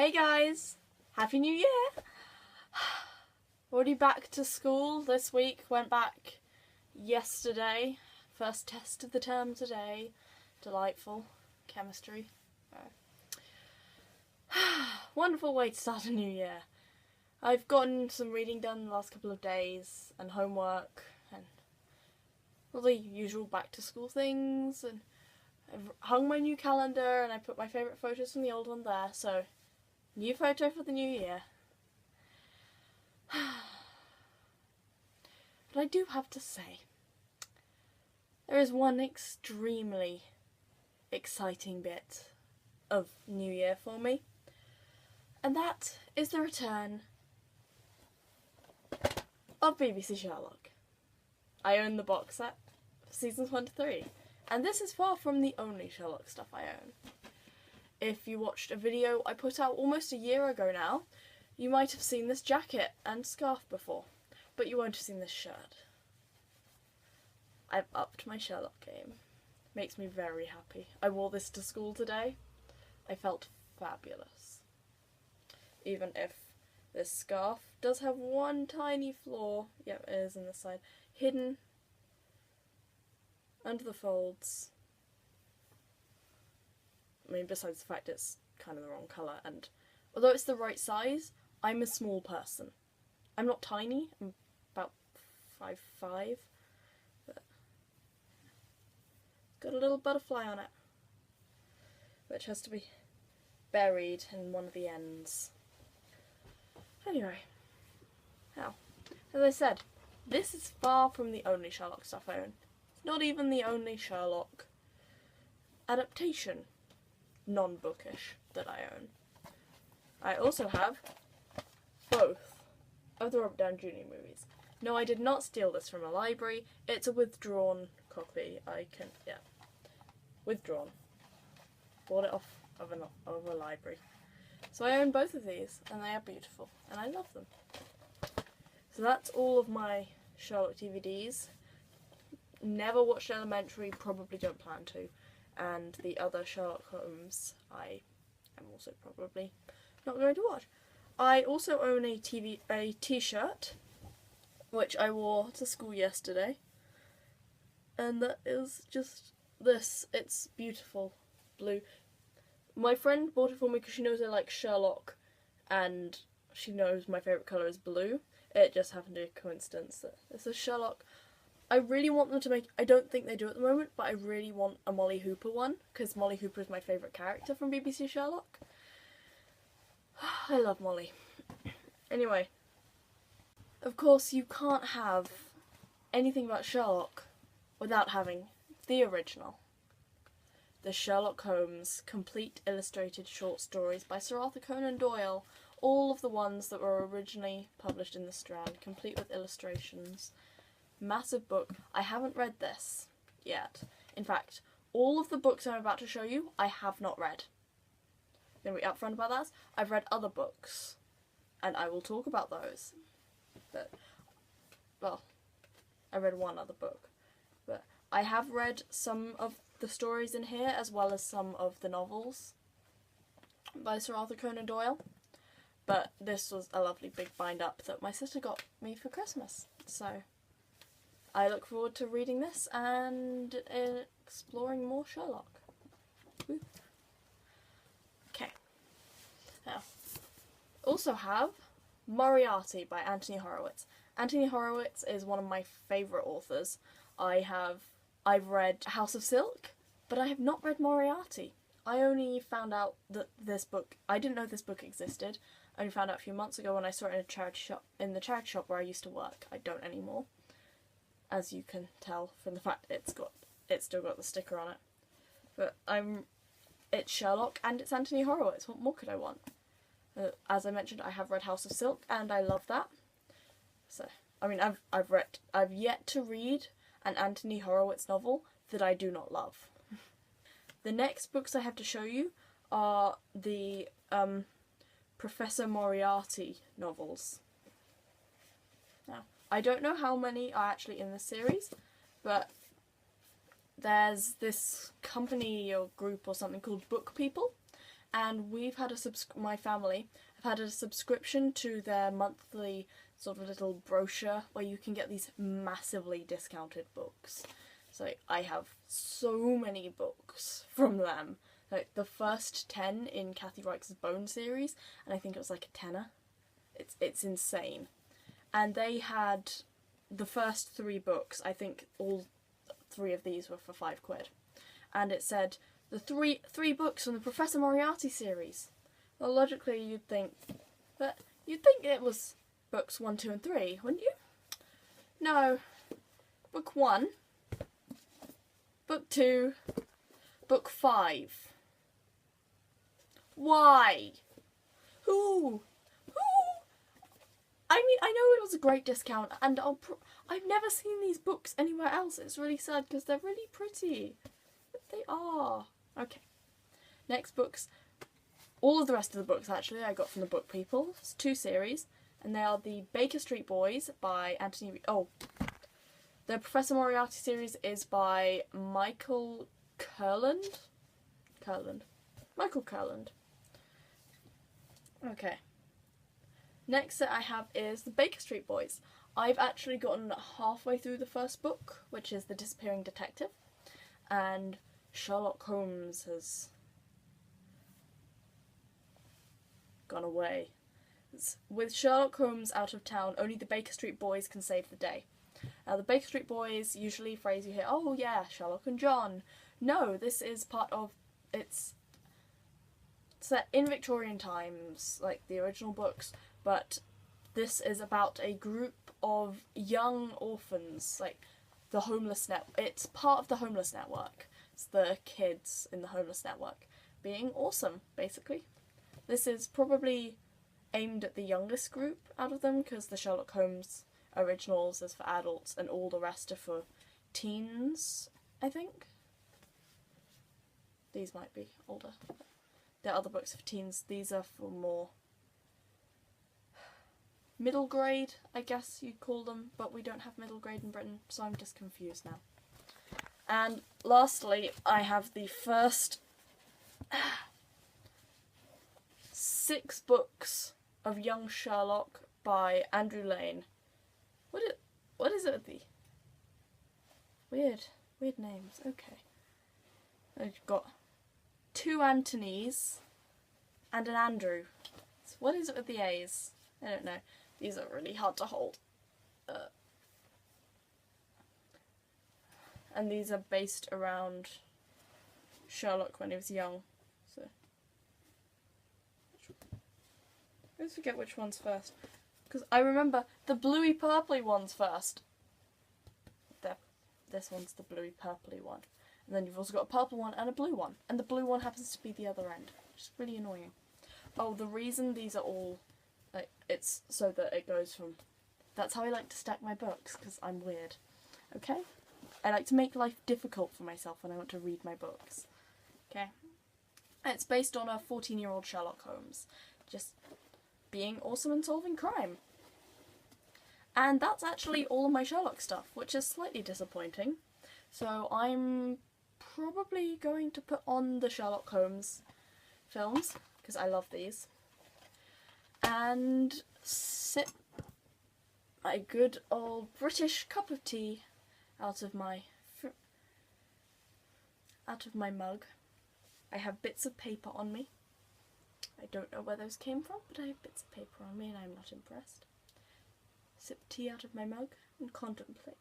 Hey guys! Happy New Year! Already back to school this week, went back yesterday. First test of the term today. Delightful. Chemistry. Wonderful way to start a new year. I've gotten some reading done the last couple of days, and homework, and all the usual back to school things, and I've hung my new calendar and I put my favourite photos from the old one there, so new photo for the new year. But I do have to say, there is one extremely exciting bit of New Year for me, and that is the return of BBC Sherlock. I own the box set for seasons 1 to 3, and this is far from the only Sherlock stuff I own. If you watched a video I put out almost a year ago now, you might have seen this jacket and scarf before, but you won't have seen this shirt. I've upped my Sherlock game. Makes me very happy. I wore this to school today. I felt fabulous. Even if this scarf does have one tiny flaw, yep, it is on the side, hidden under the folds. I mean, besides the fact it's kind of the wrong colour, and although it's the right size, I'm a small person. I'm not tiny, I'm about 5'5", but got a little butterfly on it, which has to be buried in one of the ends. Anyway, now, as I said, this is far from the only Sherlock stuff I own. It's not even the only Sherlock adaptation, non-bookish, that I own. I also have both of the Robert Downey Jr. movies. No, I did not steal this from a library. It's a withdrawn copy. Withdrawn. Bought it off of a library. So I own both of these, and they are beautiful, and I love them. So that's all of my Sherlock DVDs. Never watched Elementary, probably don't plan to, and the other Sherlock Holmes I am also probably not going to watch. I also own a t-shirt, which I wore to school yesterday, and that is just this. It's beautiful blue. My friend bought it for me because she knows I like Sherlock, and she knows my favourite colour is blue. It just happened to be a coincidence that this is Sherlock. I really want them to make, I don't think they do at the moment, but I really want a Molly Hooper one, because Molly Hooper is my favourite character from BBC Sherlock. I love Molly. Anyway, of course you can't have anything about Sherlock without having the original. The Sherlock Holmes complete illustrated short stories by Sir Arthur Conan Doyle, all of the ones that were originally published in the Strand, complete with illustrations. Massive book. I haven't read this yet. In fact, all of the books I'm about to show you, I have not read. I'm going to be upfront about that. I've read other books, and I will talk about those. But, well, I read one other book. But I have read some of the stories in here, as well as some of the novels by Sir Arthur Conan Doyle. But this was a lovely big bind-up that my sister got me for Christmas. So I look forward to reading this and exploring more Sherlock. Woo. Okay. Now, also have Moriarty by Anthony Horowitz. Anthony Horowitz is one of my favourite authors. I've read House of Silk, but I have not read Moriarty. I only found out that this book, I didn't know this book existed. I only found out a few months ago when I saw it in the charity shop where I used to work. I don't anymore, as you can tell from the fact it's still got the sticker on it. But it's Sherlock and it's Anthony Horowitz. What more could I want? As I mentioned, I have read House of Silk and I love that. So, I mean, I've yet to read an Anthony Horowitz novel that I do not love. The next books I have to show you are the Professor Moriarty novels. Now, I don't know how many are actually in this series, but there's this company or group or something called Book People, and we've had my family have had a subscription to their monthly sort of little brochure where you can get these massively discounted books. So I have so many books from them. Like the first 10 in Kathy Reich's Bone series, and I think it was like a tenner. It's insane. And they had the first 3 books. I think all 3 of these were for £5. And it said the three books from the Professor Moriarty series. Well, logically you'd think it was books 1, 2 and 3, wouldn't you? No. Book 1, book 2, book 5. Why? Who? I mean, I know it was a great discount, and I've never seen these books anywhere else. It's really sad because they're really pretty. But they are. Okay. Next books. All of the rest of the books, actually, I got from the Book People. It's 2 series, and they are the Baker Street Boys by Anthony... Oh. The Professor Moriarty series is by Michael Kurland? Michael Kurland. Okay. Next that I have is the Baker Street Boys. I've actually gotten halfway through the first book, which is The Disappearing Detective, and Sherlock Holmes has gone away. With Sherlock Holmes out of town, only the Baker Street Boys can save the day. Now the Baker Street Boys, usually phrase you hear, oh yeah, Sherlock and John. No, this is part of, it's set in Victorian times, like the original books, but this is about a group of young orphans, like the homeless it's part of the homeless network. It's the kids in the homeless network being awesome, basically. This is probably aimed at the youngest group out of them, because the Sherlock Holmes originals is for adults and all the rest are for teens, I think. These might be older. The other books are for teens. These are for more middle grade, I guess you'd call them, but we don't have middle grade in Britain, so I'm just confused now. And lastly, I have the first 6 books of Young Sherlock by Andrew Lane. What is it with the weird names? Okay. I've got 2 Antonys and an Andrew. So what is it with the A's? I don't know. These are really hard to hold. And these are based around Sherlock when he was young. So I always forget which one's first. Because I remember the bluey purpley one's first. This one's the bluey purpley one. And then you've also got a purple one and a blue one. And the blue one happens to be the other end. Which is really annoying. Oh, the reason these are all... like, it's so that it goes from... That's how I like to stack my books, because I'm weird. Okay? I like to make life difficult for myself when I want to read my books. Okay? It's based on a 14-year-old Sherlock Holmes. Just being awesome and solving crime. And that's actually all of my Sherlock stuff, which is slightly disappointing. So I'm probably going to put on the Sherlock Holmes films, because I love these, and sip my good old British cup of tea out of my mug. I have bits of paper on me. I don't know where those came from, but I have bits of paper on me and I'm not impressed. Sip tea out of my mug and contemplate.